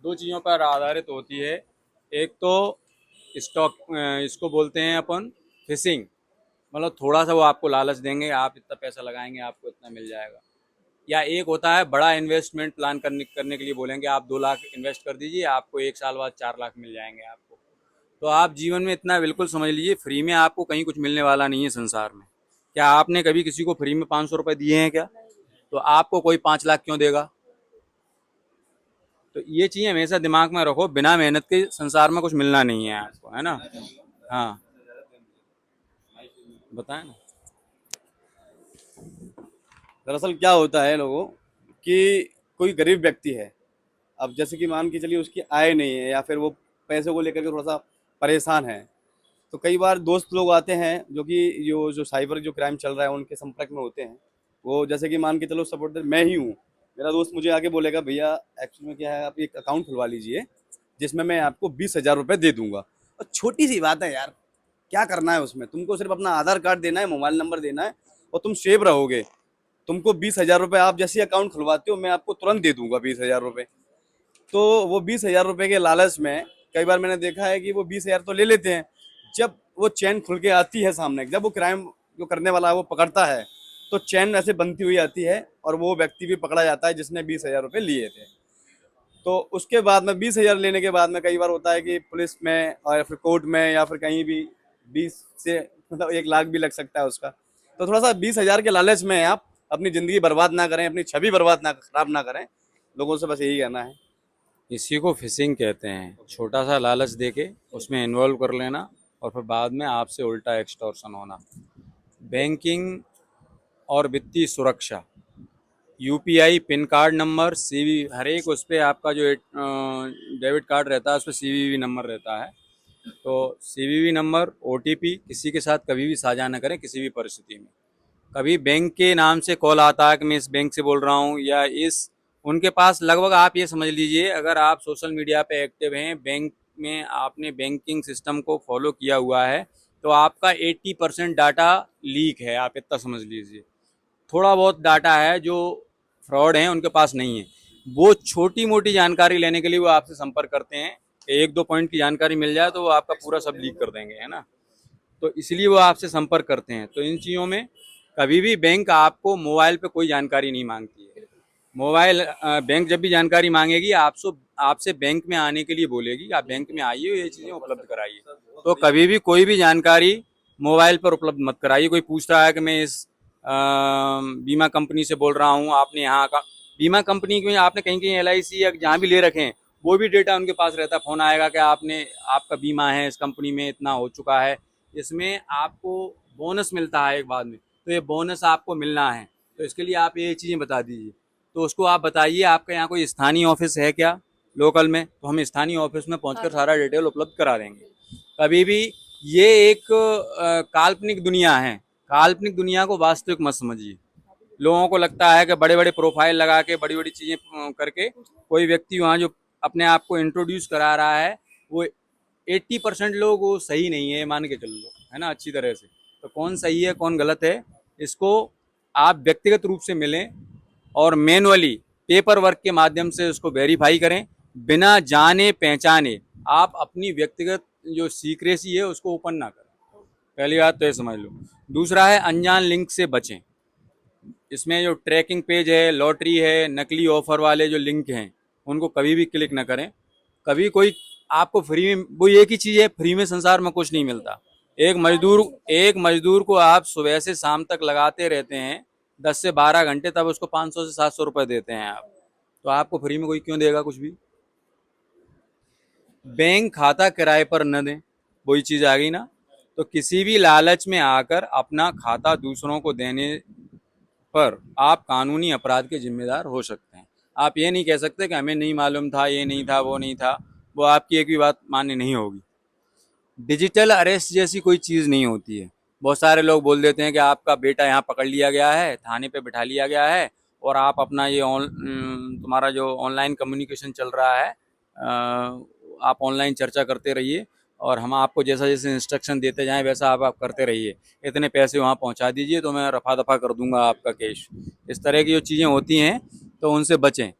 दो चीज़ों पर आधारित होती है। एक तो स्टॉक, इसको बोलते हैं अपन फिशिंग, मतलब थोड़ा सा वो आपको लालच देंगे, आप इतना पैसा लगाएंगे आपको इतना मिल जाएगा। या एक होता है बड़ा इन्वेस्टमेंट प्लान करने करने के लिए बोलेंगे आप 2 लाख इन्वेस्ट कर दीजिए, आपको 1 साल बाद 4 लाख मिल जाएंगे आपको। तो आप जीवन में इतना बिल्कुल समझ लीजिए, फ्री में आपको कहीं कुछ मिलने वाला नहीं है संसार में। क्या आपने कभी किसी को फ्री में 500 रुपये दिए हैं क्या? तो आपको कोई 5 लाख क्यों देगा? तो ये चीज़ें हमेशा दिमाग में रखो, बिना मेहनत के संसार में कुछ मिलना नहीं है आपको, है ना। हाँ, बताएं ना। दरअसल क्या होता है लोगों कि कोई गरीब व्यक्ति है, अब जैसे कि मान के चलिए उसकी आय नहीं है या फिर वो पैसे को लेकर के थोड़ा सा परेशान है, तो कई बार दोस्त लोग आते हैं जो कि जो साइबर जो क्राइम चल रहा है उनके संपर्क में होते हैं। वो जैसे कि मान के चलो सपोर्ट मैं ही हूँ, मेरा दोस्त मुझे आके बोलेगा भैया एक्चुअली में क्या है, आप एक अकाउंट खुलवा लीजिए जिसमें मैं आपको 20,000 रुपये दे दूंगा। और छोटी सी बात है यार, क्या करना है उसमें, तुमको सिर्फ अपना आधार कार्ड देना है, मोबाइल नंबर देना है और तुम सेव रहोगे। तुमको 20,000 रुपये आप जैसे अकाउंट खुलवाते हो मैं आपको तुरंत दे दूंगा 20,000 रुपये। तो वो 20,000 रुपये के लालच में कई बार मैंने देखा है कि वो 20,000 तो ले लेते हैं। जब वो चैन खुल के आती है सामने, जब वो क्राइम जो करने वाला है वो पकड़ता है, तो चैन ऐसे बनती हुई आती है और वो व्यक्ति भी पकड़ा जाता है जिसने 20,000 रुपये लिए थे। तो उसके बाद में 20,000 लेने के बाद में कई बार होता है कि पुलिस में और या फिर कोर्ट में या फिर कहीं भी 20 से मतलब 1 लाख भी लग सकता है उसका। तो थोड़ा सा 20,000 के लालच में आप अपनी ज़िंदगी बर्बाद ना करें, अपनी छवि बर्बाद ना खराब ना करें। लोगों से बस यही कहना है। इसी को फिशिंग कहते हैं, छोटा सा लालच देके उसमें इन्वॉल्व कर लेना और फिर बाद में आपसे उल्टा एक्सटॉर्शन होना। बैंकिंग और वित्तीय सुरक्षा, UPI PIN card number, CVV, हर एक उस पर आपका जो डेबिट कार्ड रहता है उस पर सीवीवी नंबर रहता है। तो सीवीवी नंबर, ओटीपी किसी के साथ कभी भी साझा न करें किसी भी परिस्थिति में। कभी बैंक के नाम से कॉल आता है कि मैं इस बैंक से बोल रहा हूँ या इस, उनके पास लगभग आप ये समझ लीजिए, अगर आप सोशल मीडिया पे एक्टिव हैं, बैंक में आपने बैंकिंग सिस्टम को फॉलो किया हुआ है, तो आपका 80% डाटा लीक है, आप इतना समझ लीजिए। थोड़ा बहुत डाटा है जो फ्रॉड हैं उनके पास नहीं है। वो छोटी मोटी जानकारी लेने के लिए वो आपसे संपर्क करते हैं, एक दो पॉइंट की जानकारी मिल जाए तो वो आपका पूरा सब लीक कर देंगे, है ना। तो इसलिए वो आपसे संपर्क करते हैं। तो इन चीज़ों में कभी भी बैंक आपको मोबाइल पे कोई जानकारी नहीं मांगती है। मोबाइल बैंक जब भी जानकारी मांगेगी आपसे, आपसे बैंक में आने के लिए बोलेगी, आप बैंक में आइए ये चीज़ें उपलब्ध कराइए। तो कभी भी कोई भी जानकारी मोबाइल पर उपलब्ध मत कराइए। कोई पूछ रहा है कि मैं इस बीमा कंपनी से बोल रहा हूँ, आपने यहाँ का बीमा कंपनी में आपने कहीं कहीं LIC या जहाँ भी ले रखे हैं, वो भी डेटा उनके पास रहता है। फ़ोन आएगा कि आपने, आपका बीमा है इस कंपनी में, इतना हो चुका है, इसमें आपको बोनस मिलता है एक बाद में, तो ये बोनस आपको मिलना है, तो इसके लिए आप ये चीज़ें बता दीजिए। तो उसको आप बताइए आपके यहाँ कोई स्थानीय ऑफिस है क्या लोकल में, तो हम स्थानीय ऑफिस में पहुंचकर सारा डिटेल उपलब्ध करा देंगे। कभी भी ये एक काल्पनिक दुनिया है, काल्पनिक दुनिया को वास्तविक मत समझिए। लोगों को लगता है कि बड़े बड़े प्रोफाइल लगा के बड़ी बड़ी चीज़ें करके कोई व्यक्ति वहाँ जो अपने आप को इंट्रोड्यूस करा रहा है, वो 80% लोग वो सही नहीं है, मान के चल लो, है ना, अच्छी तरह से। तो कौन सही है कौन गलत है, इसको आप व्यक्तिगत रूप से मिलें और मैनुअली पेपर वर्क के माध्यम से उसको वेरीफाई करें। बिना जाने पहचाने आप अपनी व्यक्तिगत जो सीक्रेसी है उसको ओपन ना करें। पहली बात तो ये समझ लो। दूसरा है अनजान लिंक से बचें। इसमें जो ट्रैकिंग पेज है, लॉटरी है, नकली ऑफर वाले जो लिंक हैं, उनको कभी भी क्लिक ना करें। कभी कोई आपको फ्री में, वो एक ही चीज़ है, फ्री में संसार में कुछ नहीं मिलता। एक मजदूर को आप सुबह से शाम तक लगाते रहते हैं, 10 से 12 घंटे, तब उसको 500 से 700 रुपये देते हैं आप। तो आपको फ्री में कोई क्यों देगा कुछ भी। बैंक खाता किराए पर न दें, वही चीज़ आ गई ना। तो किसी भी लालच में आकर अपना खाता दूसरों को देने पर आप कानूनी अपराध के जिम्मेदार हो सकते हैं। आप ये नहीं कह सकते कि हमें नहीं मालूम था, ये नहीं था, वो नहीं था। वो आपकी एक भी बात मान्य नहीं होगी। डिजिटल अरेस्ट जैसी कोई चीज़ नहीं होती है। बहुत सारे लोग बोल देते हैं कि आपका बेटा यहाँ पकड़ लिया गया है, थाने पे बिठा लिया गया है, और आप अपना ये तुम्हारा जो ऑनलाइन कम्युनिकेशन चल रहा है, आप ऑनलाइन चर्चा करते रहिए और हम आपको जैसा जैसे इंस्ट्रक्शन देते जाएं वैसा आप करते रहिए। इतने पैसे वहाँ पहुँचा दीजिए तो मैं रफा दफा कर दूंगा आपका केस। इस तरह की जो चीज़ें होती हैं तो उनसे बचें,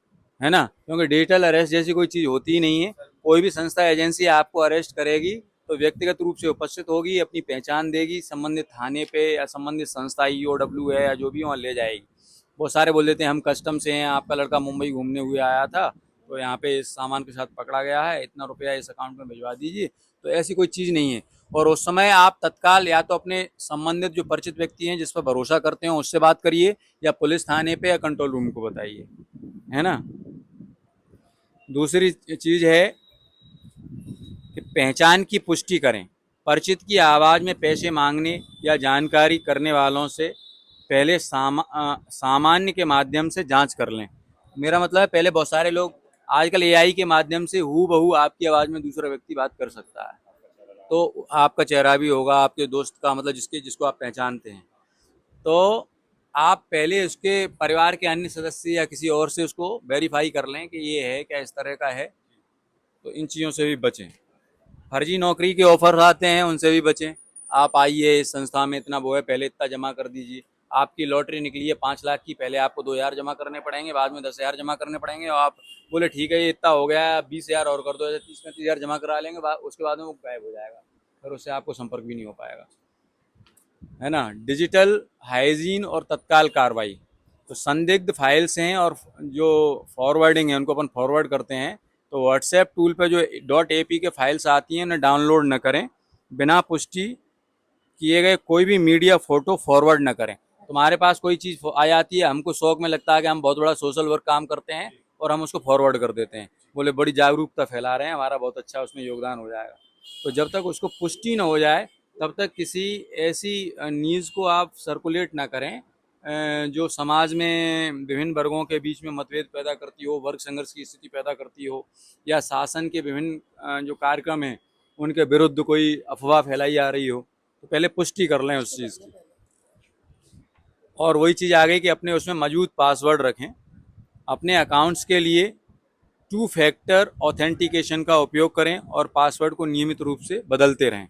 है ना, क्योंकि डिजिटल अरेस्ट जैसी कोई चीज़ होती ही नहीं है। कोई भी संस्था एजेंसी आपको अरेस्ट करेगी तो व्यक्तिगत रूप से उपस्थित होगी, अपनी पहचान देगी, संबंधित थाने पे या संबंधित संस्था ईओडब्ल्यू है या जो भी वहाँ ले जाएगी। वो सारे बोल देते हैं हम कस्टम से हैं, आपका लड़का मुंबई घूमने हुए आया था तो यहाँ पे इस सामान के साथ पकड़ा गया है, इतना रुपया इस अकाउंट में भिजवा दीजिए। तो ऐसी कोई चीज़ नहीं है। और उस समय आप तत्काल या तो अपने संबंधित जो परिचित व्यक्ति हैं जिस पर भरोसा करते हो उससे बात करिए, या पुलिस थाने पे या कंट्रोल रूम को बताइए, है ना। दूसरी चीज़ है कि पहचान की पुष्टि करें। परिचित की आवाज़ में पैसे मांगने या जानकारी करने वालों से पहले सामान्य के माध्यम से जांच कर लें। मेरा मतलब है पहले बहुत सारे लोग आजकल एआई के माध्यम से हूबहू आपकी आवाज़ में दूसरा व्यक्ति बात कर सकता है, तो आपका चेहरा भी होगा, आपके दोस्त का, मतलब जिसको आप पहचानते हैं। तो आप पहले उसके परिवार के अन्य सदस्य या किसी और से उसको वेरीफाई कर लें कि ये है क्या, इस तरह का है। तो इन चीज़ों से भी बचें। फर्जी नौकरी के ऑफर आते हैं, उनसे भी बचें। आप आइए, इस संस्था में इतना वो है, पहले इतना जमा कर दीजिए। आपकी लॉटरी निकली है 5 लाख की, पहले आपको 2,000 जमा करने पड़ेंगे, बाद में 10,000 जमा करने पड़ेंगे। और आप बोले ठीक है ये इतना हो गया, 20,000 और कर दो, ऐसे 30-35,000 जमा करा लेंगे, उसके बाद में वो गायब हो जाएगा, फिर उससे आपको संपर्क भी नहीं हो पाएगा, है ना। डिजिटल हाइजीन और तत्काल कार्रवाई। तो संदिग्ध फाइल्स हैं और जो फॉरवर्डिंग है उनको अपन फॉरवर्ड करते हैं, तो व्हाट्सएप टूल पे जो .apk फाइल्स आती हैं ना, डाउनलोड न करें। बिना पुष्टि किए गए कोई भी मीडिया फोटो फॉरवर्ड न करें। तुम्हारे पास कोई चीज़ आ जाती है, हमको शौक में लगता है कि हम बहुत बड़ा सोशल वर्क काम करते हैं और हम उसको फॉरवर्ड कर देते हैं, बोले बड़ी जागरूकता फैला रहे हैं, हमारा बहुत अच्छा उसमें योगदान हो जाएगा। तो जब तक उसको पुष्टि न हो जाए तब तक किसी ऐसी न्यूज़ को आप सर्कुलेट ना करें जो समाज में विभिन्न वर्गों के बीच में मतभेद पैदा करती हो, वर्ग संघर्ष की स्थिति पैदा करती हो, या शासन के विभिन्न जो कार्यक्रम हैं उनके विरुद्ध कोई अफवाह फैलाई जा रही हो। तो पहले पुष्टि कर लें उस चीज़ की। और वही चीज़ आ गई कि अपने उसमें मौजूद पासवर्ड रखें। अपने अकाउंट्स के लिए 2 फैक्टर ऑथेंटिकेशन का उपयोग करें और पासवर्ड को नियमित रूप से बदलते रहें।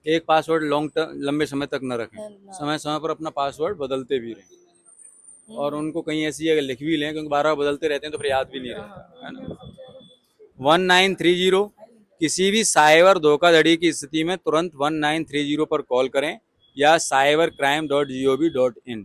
एक पासवर्ड लंबे समय तक न रखें, समय समय पर अपना पासवर्ड बदलते भी रहें। और उनको कहीं ऐसी जगह लिख भी लें, क्योंकि बार बार बदलते रहते हैं तो फिर याद भी नहीं रहता, है ना। 1930, किसी भी साइबर धोखाधड़ी की स्थिति में तुरंत 1930 पर कॉल करें या cybercrime.gov.in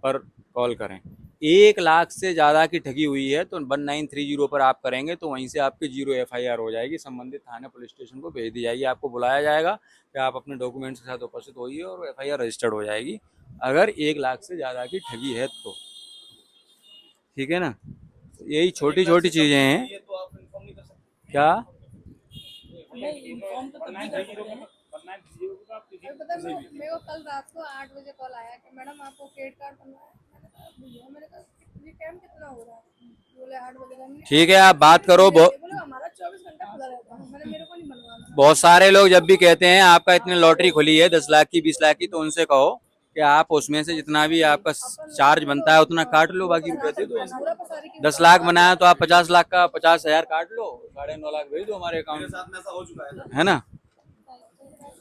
पर कॉल करें। 1 लाख से ज़्यादा की ठगी हुई है तो 1930 पर आप करेंगे तो वहीं से आपकी 0 FIR हो जाएगी, संबंधित थाने पुलिस स्टेशन को भेज दी जाएगी, आपको बुलाया जाएगा कि आप अपने डॉक्यूमेंट्स के साथ उपस्थित होइए और FIR रजिस्टर्ड हो जाएगी, अगर 1 लाख से ज़्यादा की ठगी है तो। ठीक है ना। यही छोटी छोटी चीज़ें हैं। ये तो आप इन्फॉर्म नहीं कर सकते क्या इन्फॉर्म तो तभी कर सकते हैं। पता है मेरे को कल रात को 8 बजे कॉल आया कि मैडम आपको क्रेडिट कार्ड बनवाया है। मैंने कहा भैया, मैंने कहा ये टाइम कितना हो रहा है, बोले 8 बजे का। ठीक है, आप बात करो। बोले हमारा 24 घंटा खुला रहता है। मैंने मेरे को नहीं बनवाना। बहुत सारे लोग जब भी कहते हैं आपका इतने लॉटरी खुली है 10 लाख की 20 लाख की, तो उनसे कहो कि आप उसमें से जितना भी आपका चार्ज बनता है उतना काट लो, बाकी रुपए दे दो। पूरा पसारी की 10 लाख बनाया तो आप 50 लाख का 50,000 काट लो, 9.5 लाख भेज दो हमारे मेरे अकाउंट साथ में ऐसा हो चुका है ना। में, है ना।